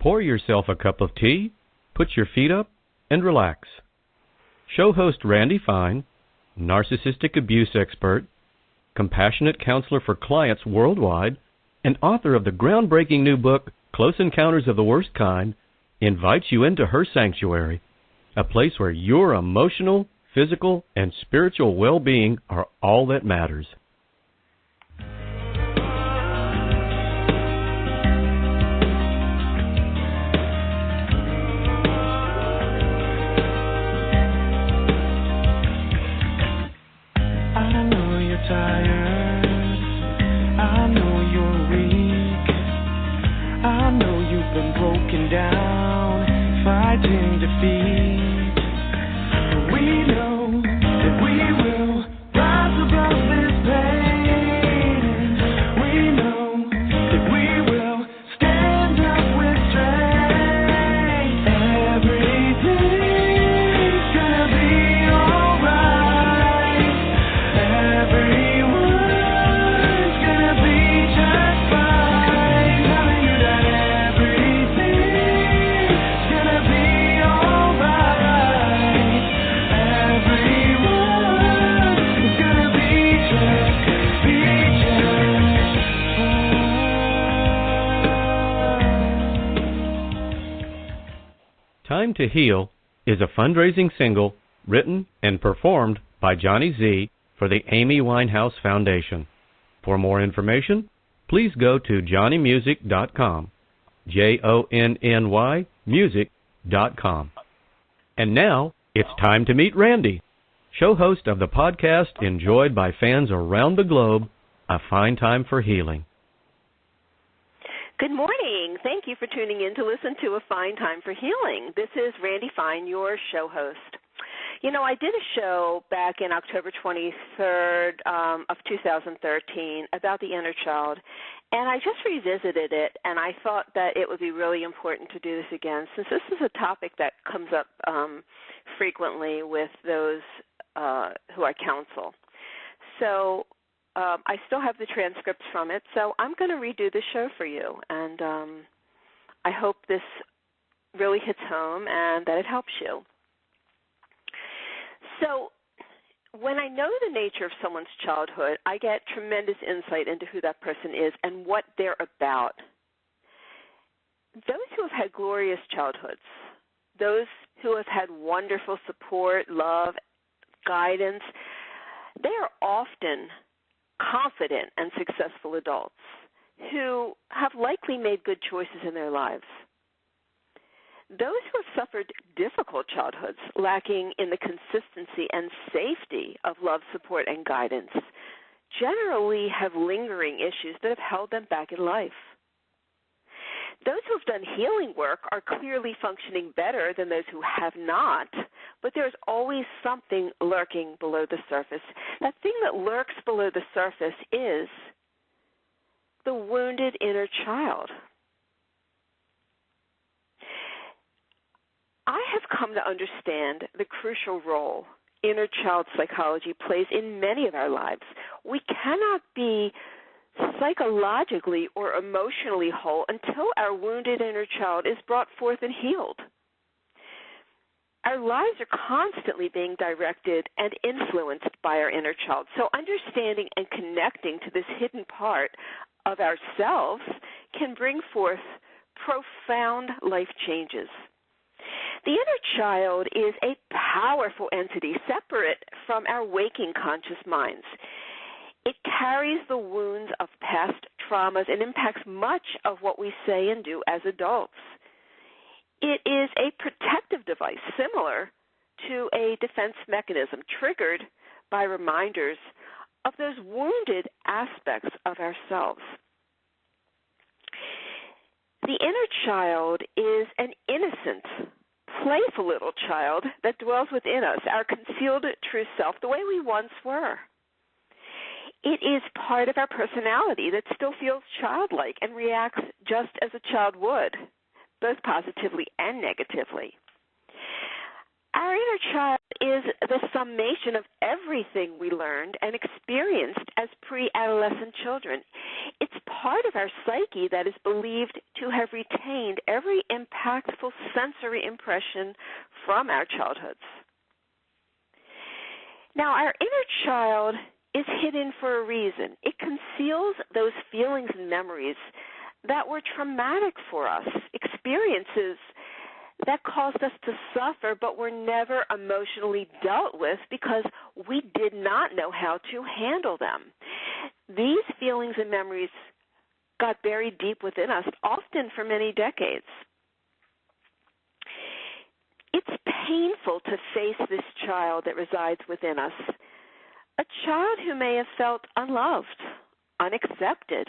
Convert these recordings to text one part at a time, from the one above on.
Pour yourself a cup of tea, put your feet up, and relax. Show host Randi Fine, narcissistic abuse expert, compassionate counselor for clients worldwide, and author of the groundbreaking new book, Close Encounters of the Worst Kind, invites you into her sanctuary, a place where your emotional, physical, and spiritual well-being are all that matters. I know you're tired. I know you're weak. I know you've been broken down, fighting defeat. But we know that we will rise above this pain. We know that we will stand up with strength. Everything's gonna be alright. Everyone's gonna be just fine. Telling you that everything's gonna be alright. Everyone's gonna be just fine. Time to Heal is a fundraising single written and performed by Johnny Z for the Amy Winehouse Foundation. For more information, please go to johnnymusic.com, JONNY music.com. And now, it's time to meet Randi, show host of the podcast enjoyed by fans around the globe, A Fine Time for Healing. Good morning. Thank you for tuning in to listen to A Fine Time for Healing. This is Randi Fine, your show host. You know, I did a show back in October 23rd of 2013 about the inner child, and I just revisited it, and I thought that it would be really important to do this again, since this is a topic that comes up frequently with those who I counsel. So I still have the transcripts from it, so I'm going to redo the show for you, and I hope this really hits home and that it helps you. So when I know the nature of someone's childhood, I get tremendous insight into who that person is and what they're about. Those who have had glorious childhoods, those who have had wonderful support, love, guidance, they are often confident and successful adults who have likely made good choices in their lives. Those who have suffered difficult childhoods, lacking in the consistency and safety of love, support, and guidance, generally have lingering issues that have held them back in life. Those who have done healing work are clearly functioning better than those who have not, but there's always something lurking below the surface. That thing that lurks below the surface is the wounded inner child. I have come to understand the crucial role inner child psychology plays in many of our lives. We cannot be psychologically or emotionally whole until our wounded inner child is brought forth and healed. Our lives are constantly being directed and influenced by our inner child. So understanding and connecting to this hidden part of ourselves can bring forth profound life changes. The inner child is a powerful entity separate from our waking conscious minds. It carries the wounds of past traumas and impacts much of what we say and do as adults. It is a protective device similar to a defense mechanism triggered by reminders of those wounded aspects of ourselves. The inner child is an innocent, playful little child that dwells within us, our concealed true self, the way we once were. It is part of our personality that still feels childlike and reacts just as a child would, both positively and negatively. Our inner child is the summation of everything we learned and experienced as pre-adolescent children. It's part of our psyche that is believed to have retained every impactful sensory impression from our childhoods. Now, our inner child is hidden for a reason. It conceals those feelings and memories that were traumatic for us, experiences that caused us to suffer but were never emotionally dealt with because we did not know how to handle them. These feelings and memories got buried deep within us, often for many decades. It's painful to face this child that resides within us, a child who may have felt unloved, unaccepted,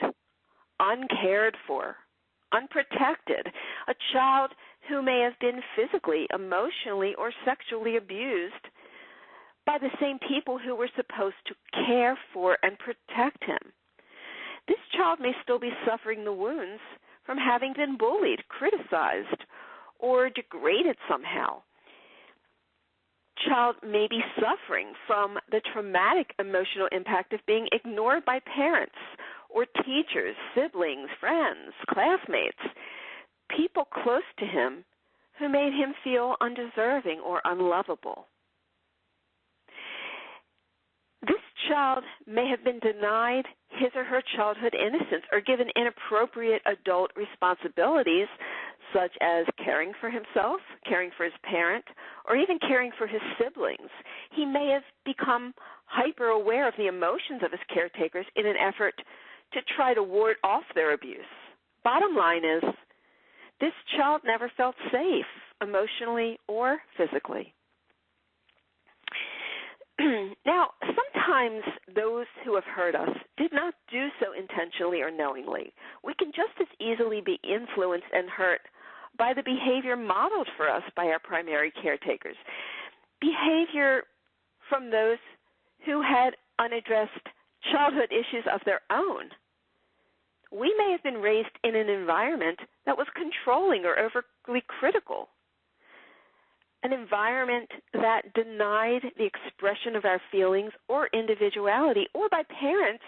uncared for, unprotected, a child who may have been physically, emotionally, or sexually abused by the same people who were supposed to care for and protect him. This child may still be suffering the wounds from having been bullied, criticized, or degraded somehow. Child may be suffering from the traumatic emotional impact of being ignored by parents or teachers, siblings, friends, classmates, people close to him who made him feel undeserving or unlovable. This child may have been denied his or her childhood innocence or given inappropriate adult responsibilities such as caring for himself, caring for his parent, or even caring for his siblings. He may have become hyper-aware of the emotions of his caretakers in an effort to try to ward off their abuse. Bottom line is, this child never felt safe emotionally or physically. Now, sometimes those who have hurt us did not do so intentionally or knowingly. We can just as easily be influenced and hurt by the behavior modeled for us by our primary caretakers, behavior from those who had unaddressed childhood issues of their own. We may have been raised in an environment that was controlling or overly critical, an environment that denied the expression of our feelings or individuality, or by parents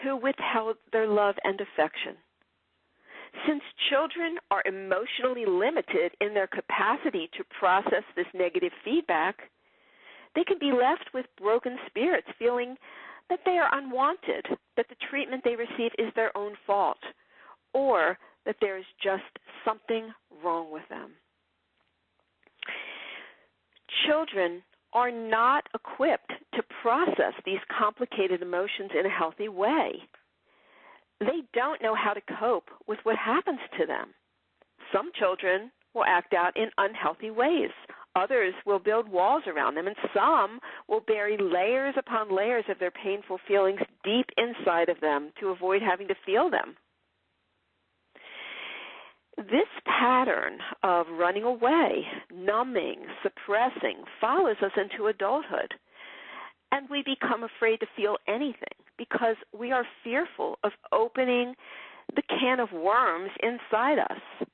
who withheld their love and affection. Since children are emotionally limited in their capacity to process this negative feedback, they can be left with broken spirits, feeling that they are unwanted, that the treatment they receive is their own fault, or that there is just something wrong with them. Children are not equipped to process these complicated emotions in a healthy way. They don't know how to cope with what happens to them. Some children will act out in unhealthy ways. Others will build walls around them, and some will bury layers upon layers of their painful feelings deep inside of them to avoid having to feel them. This pattern of running away, numbing, suppressing follows us into adulthood, and we become afraid to feel anything because we are fearful of opening the can of worms inside us.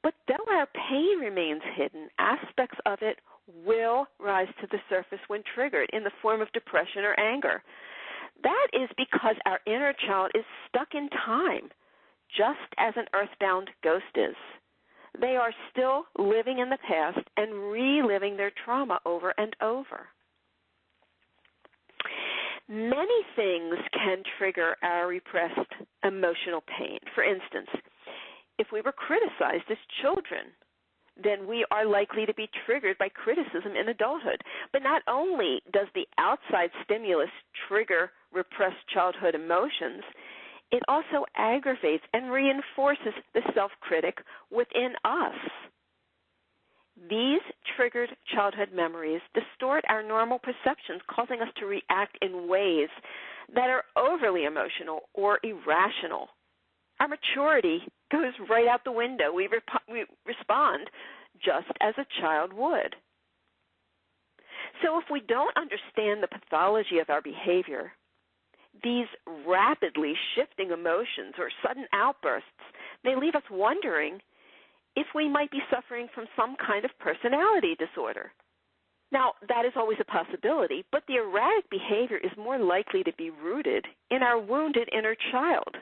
But though our pain remains hidden, aspects of it will rise to the surface when triggered in the form of depression or anger. That is because our inner child is stuck in time, just as an earthbound ghost is. They are still living in the past and reliving their trauma over and over. Many things can trigger our repressed emotional pain. For instance, if we were criticized as children, then we are likely to be triggered by criticism in adulthood. But not only does the outside stimulus trigger repressed childhood emotions, it also aggravates and reinforces the self-critic within us. These triggered childhood memories distort our normal perceptions, causing us to react in ways that are overly emotional or irrational. Our maturity goes right out the window. We respond just as a child would. So if we don't understand the pathology of our behavior, these rapidly shifting emotions or sudden outbursts may leave us wondering if we might be suffering from some kind of personality disorder. Now, that is always a possibility, but the erratic behavior is more likely to be rooted in our wounded inner child.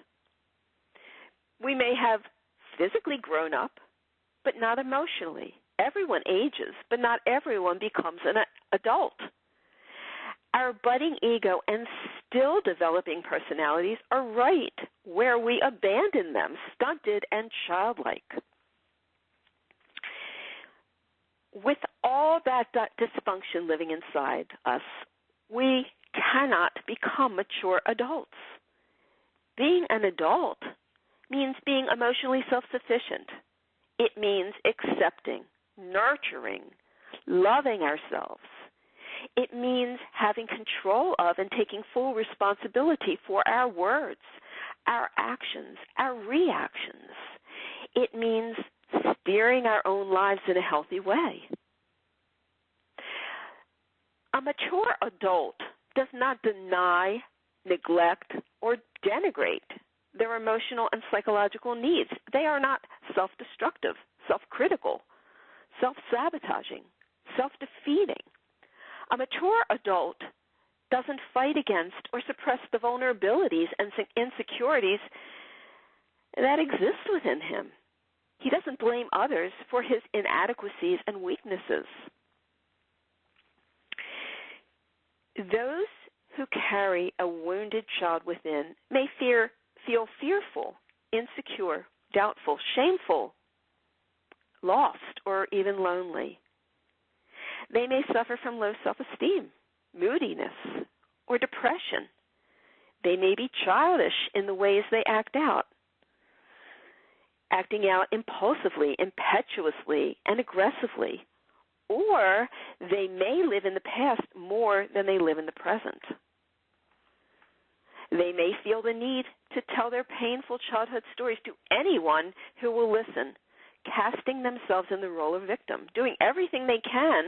We may have physically grown up, but not emotionally. Everyone ages, but not everyone becomes an adult. Our budding ego and still developing personalities are right where we abandon them, stunted and childlike. With all that dysfunction living inside us, we cannot become mature adults. Being an adult means being emotionally self-sufficient. It means accepting, nurturing, loving ourselves. It means having control of and taking full responsibility for our words, our actions, our reactions. It means steering our own lives in a healthy way. A mature adult does not deny, neglect, or denigrate their emotional and psychological needs. They are not self-destructive, self-critical, self-sabotaging, self-defeating. A mature adult doesn't fight against or suppress the vulnerabilities and insecurities that exist within him. He doesn't blame others for his inadequacies and weaknesses. Those who carry a wounded child within may feel fearful, insecure, doubtful, shameful, lost, or even lonely. They may suffer from low self-esteem, moodiness, or depression. They may be childish in the ways they act out, acting out impulsively, impetuously, and aggressively. Or they may live in the past more than they live in the present. They may feel the need to tell their painful childhood stories to anyone who will listen, casting themselves in the role of victim, doing everything they can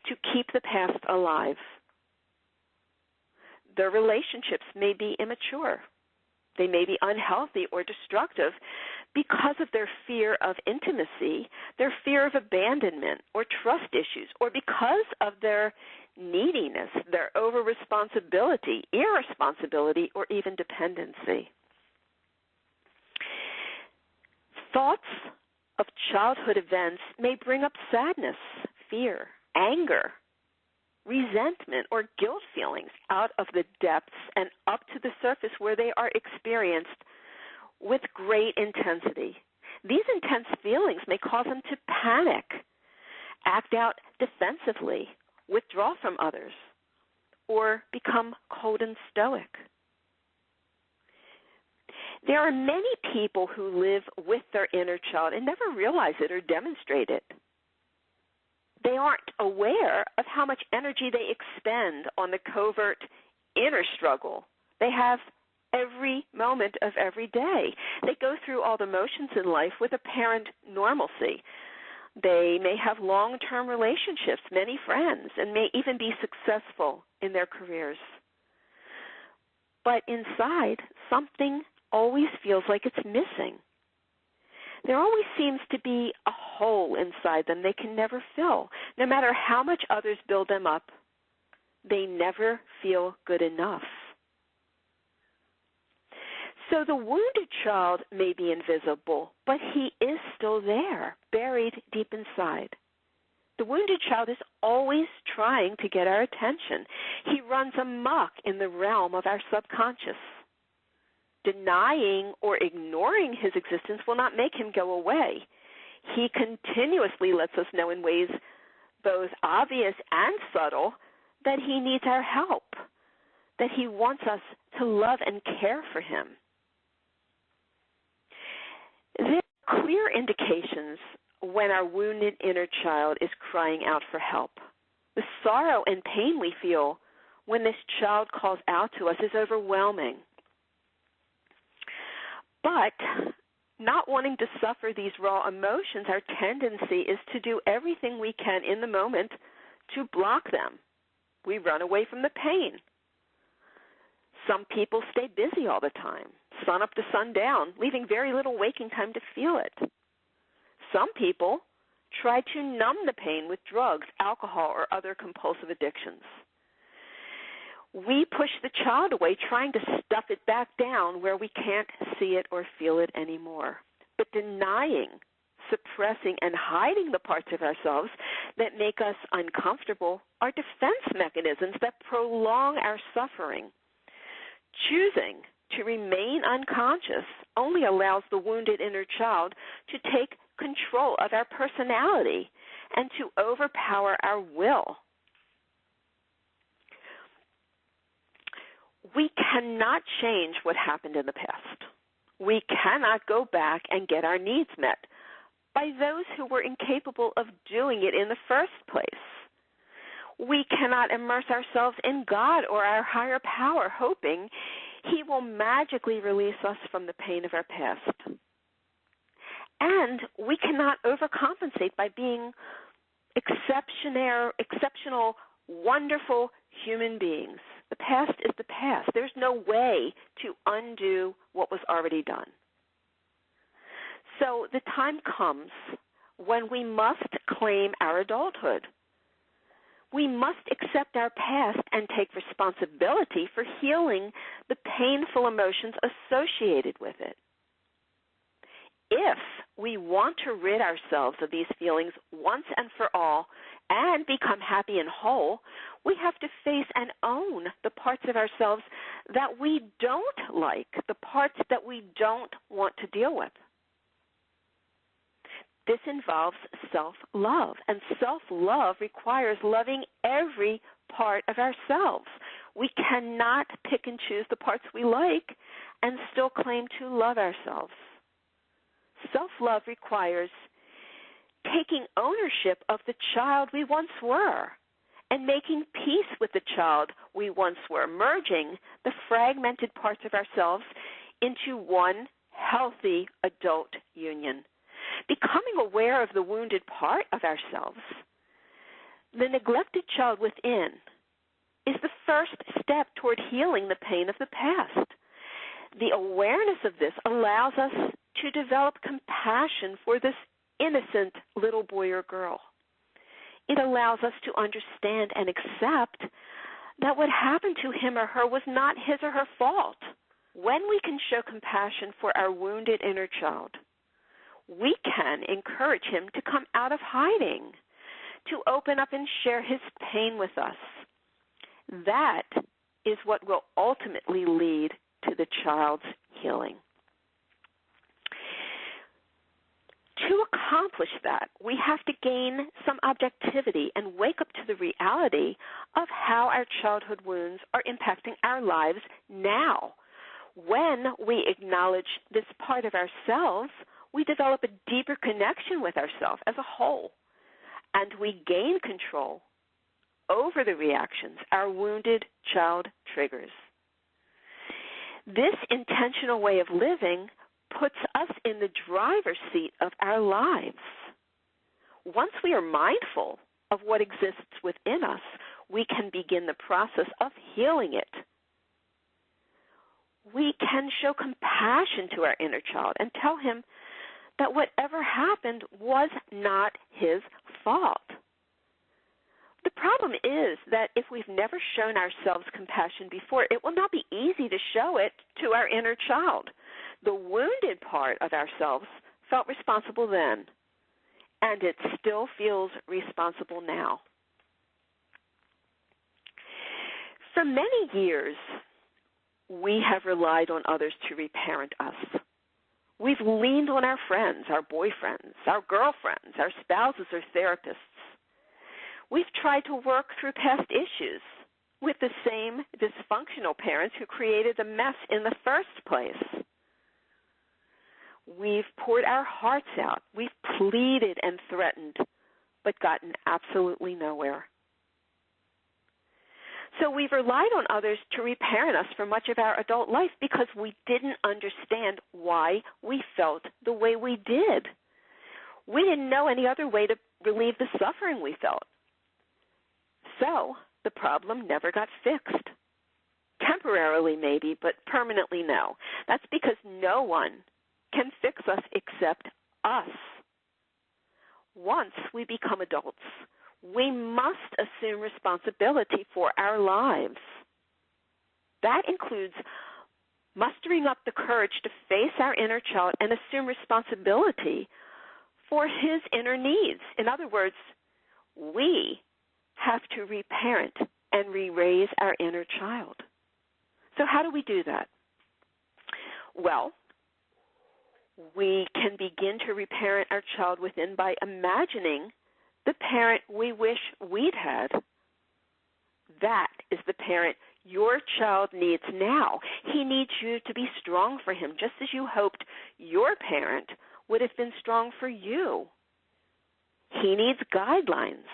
to keep the past alive. Their relationships may be immature. They may be unhealthy or destructive because of their fear of intimacy, their fear of abandonment or trust issues, or because of their neediness, their over-responsibility, irresponsibility, or even dependency. Thoughts of childhood events may bring up sadness, fear, anger, resentment, or guilt feelings out of the depths and up to the surface where they are experienced with great intensity. These intense feelings may cause them to panic, act out defensively, withdraw from others, or become cold and stoic. There are many people who live with their inner child and never realize it or demonstrate it. They aren't aware of how much energy they expend on the covert inner struggle they have every moment of every day. They go through all the motions in life with apparent normalcy. They may have long-term relationships, many friends, and may even be successful in their careers. But inside, something always feels like it's missing. There always seems to be a hole inside them they can never fill. No matter how much others build them up, they never feel good enough. So the wounded child may be invisible, but he is still there, buried deep inside. The wounded child is always trying to get our attention. He runs amok in the realm of our subconscious. Denying or ignoring his existence will not make him go away. He continuously lets us know in ways both obvious and subtle that he needs our help, that he wants us to love and care for him. There are clear indications when our wounded inner child is crying out for help. The sorrow and pain we feel when this child calls out to us is overwhelming. But not wanting to suffer these raw emotions, our tendency is to do everything we can in the moment to block them. We run away from the pain. Some people stay busy all the time, sun up to sundown, leaving very little waking time to feel it. Some people try to numb the pain with drugs, alcohol, or other compulsive addictions. We push the child away, trying to stuff it back down where we can't see it or feel it anymore. But denying, suppressing, and hiding the parts of ourselves that make us uncomfortable are defense mechanisms that prolong our suffering. Choosing to remain unconscious only allows the wounded inner child to take control of our personality and to overpower our will. We cannot change what happened in the past. We cannot go back and get our needs met by those who were incapable of doing it in the first place. We cannot immerse ourselves in God or our higher power, hoping He will magically release us from the pain of our past. And we cannot overcompensate by being exceptional, wonderful human beings. The past is the past. There's no way to undo what was already done. So the time comes when we must claim our adulthood. We must accept our past and take responsibility for healing the painful emotions associated with it. If we want to rid ourselves of these feelings once and for all and become happy and whole, we have to face and own the parts of ourselves that we don't like, the parts that we don't want to deal with. This involves self-love, and self-love requires loving every part of ourselves. We cannot pick and choose the parts we like and still claim to love ourselves. Self-love requires taking ownership of the child we once were and making peace with the child we once were, merging the fragmented parts of ourselves into one healthy adult union. Becoming aware of the wounded part of ourselves, the neglected child within, is the first step toward healing the pain of the past. The awareness of this allows us to develop compassion for this innocent little boy or girl. It allows us to understand and accept that what happened to him or her was not his or her fault. When we can show compassion for our wounded inner child, we can encourage him to come out of hiding, to open up and share his pain with us. That is what will ultimately lead to the child's healing. To accomplish that, we have to gain some objectivity and wake up to the reality of how our childhood wounds are impacting our lives now. When we acknowledge this part of ourselves, we develop a deeper connection with ourselves as a whole, and we gain control over the reactions our wounded child triggers. This intentional way of living puts us in the driver's seat of our lives. Once we are mindful of what exists within us, we can begin the process of healing it. We can show compassion to our inner child and tell him that whatever happened was not his fault. The problem is that if we've never shown ourselves compassion before, it will not be easy to show it to our inner child. The wounded part of ourselves felt responsible then, and it still feels responsible now. For many years, we have relied on others to reparent us. We've leaned on our friends, our boyfriends, our girlfriends, our spouses, or therapists. We've tried to work through past issues with the same dysfunctional parents who created the mess in the first place. We've poured our hearts out. We've pleaded and threatened, but gotten absolutely nowhere. So we've relied on others to reparent us for much of our adult life because we didn't understand why we felt the way we did. We didn't know any other way to relieve the suffering we felt. So the problem never got fixed. Temporarily maybe, but permanently no. That's because no one can fix us except us. once we become adults, we must assume responsibility for our lives. That includes mustering up the courage to face our inner child and assume responsibility for his inner needs. In other words, we have to reparent and re-raise our inner child. So how do we do that? Well, we can begin to reparent our child within by imagining the parent we wish we'd had. That is the parent your child needs now. He needs you to be strong for him, just as you hoped your parent would have been strong for you. He needs guidelines.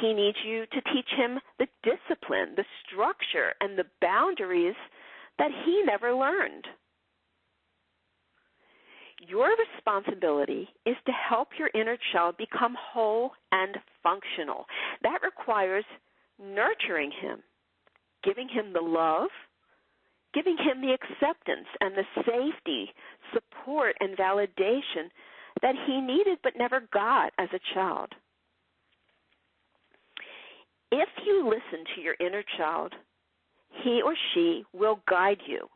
He needs you to teach him the discipline, the structure, and the boundaries that he never learned. Your responsibility is to help your inner child become whole and functional. That requires nurturing him, giving him the love, giving him the acceptance and the safety, support, and validation that he needed but never got as a child. If you listen to your inner child, he or she will guide you.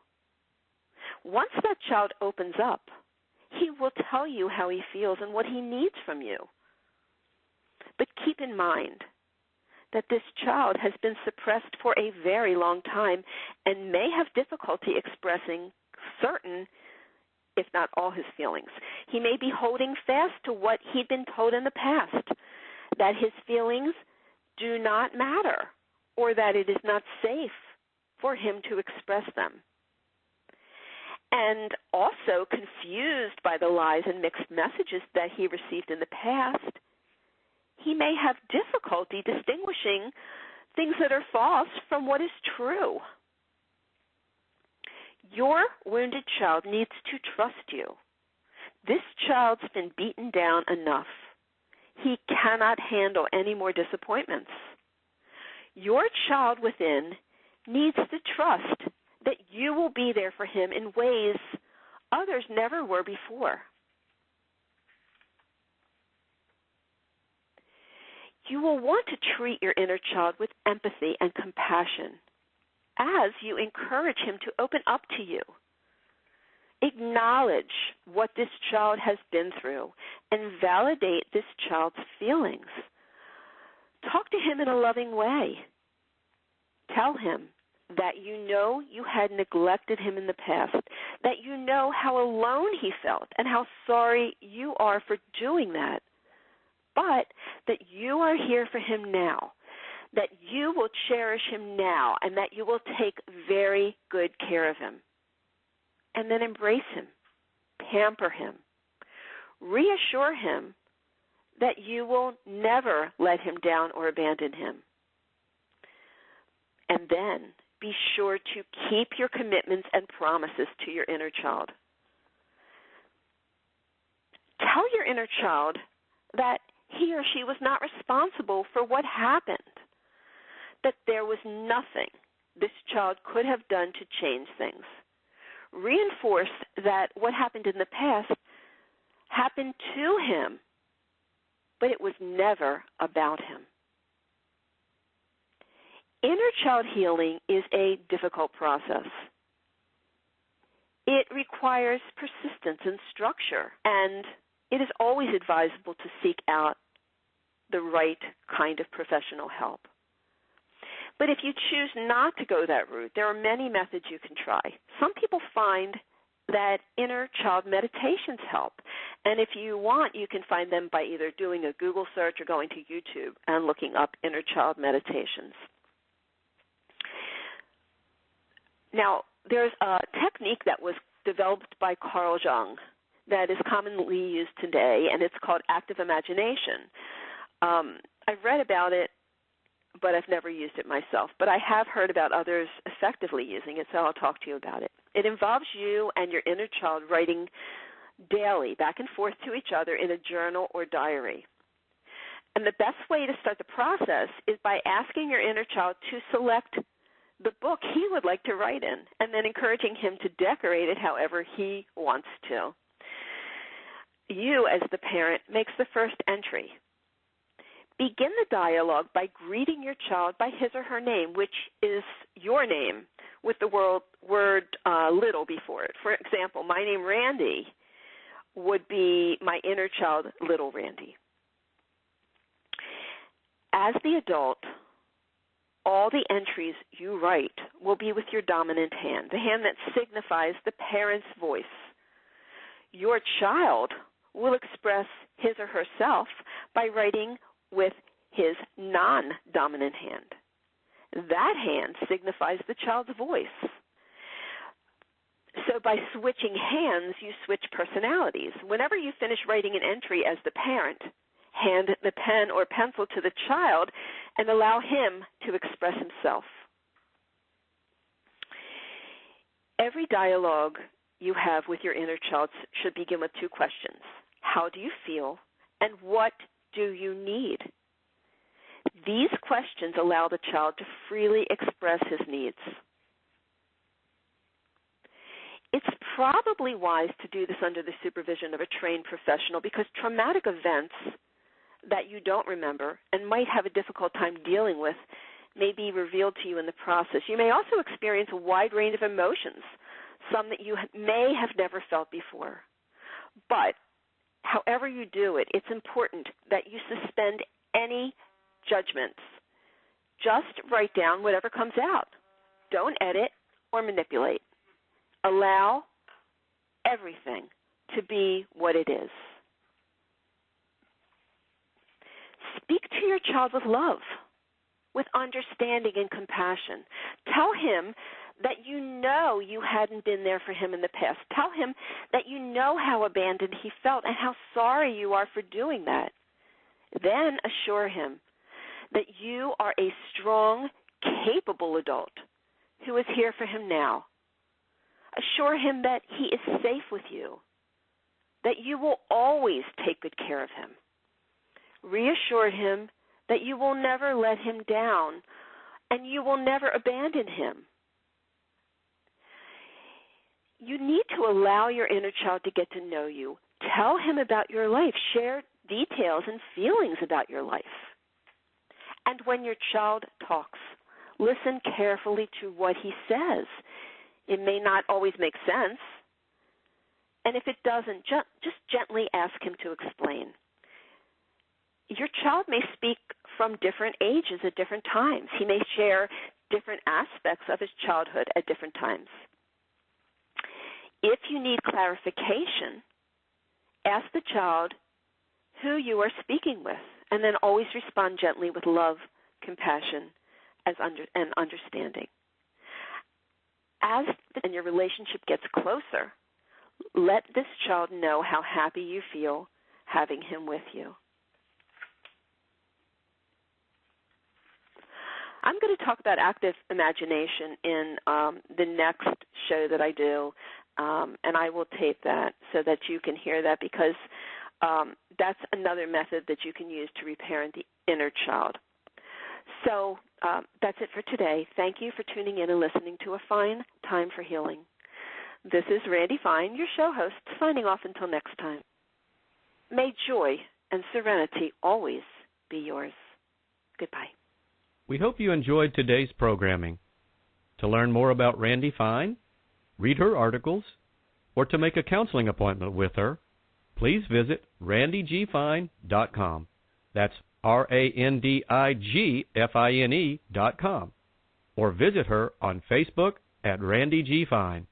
Once that child opens up, he will tell you how he feels and what he needs from you. But keep in mind that this child has been suppressed for a very long time and may have difficulty expressing certain, if not all, his feelings. He may be holding fast to what he'd been told in the past, that his feelings do not matter or that it is not safe for him to express them. And also confused by the lies and mixed messages that he received in the past, he may have difficulty distinguishing things that are false from what is true. Your wounded child needs to trust you. This child's been beaten down enough. He cannot handle any more disappointments. Your child within needs to trust that you will be there for him in ways others never were before. You will want to treat your inner child with empathy and compassion as you encourage him to open up to you. Acknowledge what this child has been through and validate this child's feelings. Talk to him in a loving way. Tell him that you know you had neglected him in the past, that you know how alone he felt and how sorry you are for doing that, but that you are here for him now, that you will cherish him now, and that you will take very good care of him. And then embrace him, pamper him, reassure him that you will never let him down or abandon him. And then be sure to keep your commitments and promises to your inner child. Tell your inner child that he or she was not responsible for what happened, that there was nothing this child could have done to change things. Reinforce that what happened in the past happened to him, but it was never about him. Inner child healing is a difficult process. It requires persistence and structure, and it is always advisable to seek out the right kind of professional help. But if you choose not to go that route, there are many methods you can try. Some people find that inner child meditations help. And if you want, you can find them by either doing a Google search or going to YouTube and looking up inner child meditations. Now, there's a technique that was developed by Carl Jung that is commonly used today, and it's called active imagination. I've read about it, but I've never used it myself. But I have heard about others effectively using it, so I'll talk to you about it. It involves you and your inner child writing daily, back and forth to each other in a journal or diary. And the best way to start the process is by asking your inner child to select the book he would like to write in, and then encouraging him to decorate it however he wants to. you, as the parent, makes the first entry. Begin the dialogue by greeting your child by his or her name, which is your name, with the word little before it. For example, my name, Randi, would be my inner child, little Randi. As the adult, all the entries you write will be with your dominant hand, the hand that signifies the parent's voice. Your child will express his or herself by writing with his non-dominant hand. That hand signifies the child's voice. So by switching hands, you switch personalities. Whenever you finish writing an entry as the parent, hand the pen or pencil to the child and allow him to express himself. Every dialogue you have with your inner child should begin with two questions. How do you feel, and what do you need? These questions allow the child to freely express his needs. It's probably wise to do this under the supervision of a trained professional because traumatic events that you don't remember and might have a difficult time dealing with may be revealed to you in the process. You may also experience a wide range of emotions, some that you may have never felt before. But however you do it, it's important that you suspend any judgments. Just write down whatever comes out. Don't edit or manipulate. Allow everything to be what it is. Speak to your child with love, with understanding and compassion. Tell him that you know you hadn't been there for him in the past. Tell him that you know how abandoned he felt and how sorry you are for doing that. Then assure him that you are a strong, capable adult who is here for him now. Assure him that he is safe with you, that you will always take good care of him. Reassure him that you will never let him down and you will never abandon him. You need to allow your inner child to get to know you. Tell him about your life. Share details and feelings about your life. And when your child talks, listen carefully to what he says. It may not always make sense. And if it doesn't, just gently ask him to explain. Your child may speak from different ages at different times. He may share different aspects of his childhood at different times. If you need clarification, ask the child who you are speaking with, and then always respond gently with love, compassion, and understanding. As your relationship gets closer, let this child know how happy you feel having him with you. I'm going to talk about active imagination in the next show that I do, and I will tape that so that you can hear that because that's another method that you can use to reparent the inner child. So that's it for today. Thank you for tuning in and listening to A Fine Time for Healing. This is Randi Fine, your show host, signing off until next time. May joy and serenity always be yours. Goodbye. We hope you enjoyed today's programming. To learn more about Randi Fine, read her articles, or to make a counseling appointment with her, please visit randigfine.com. That's randigfine.com. Or visit her on Facebook at Randi G. Fine.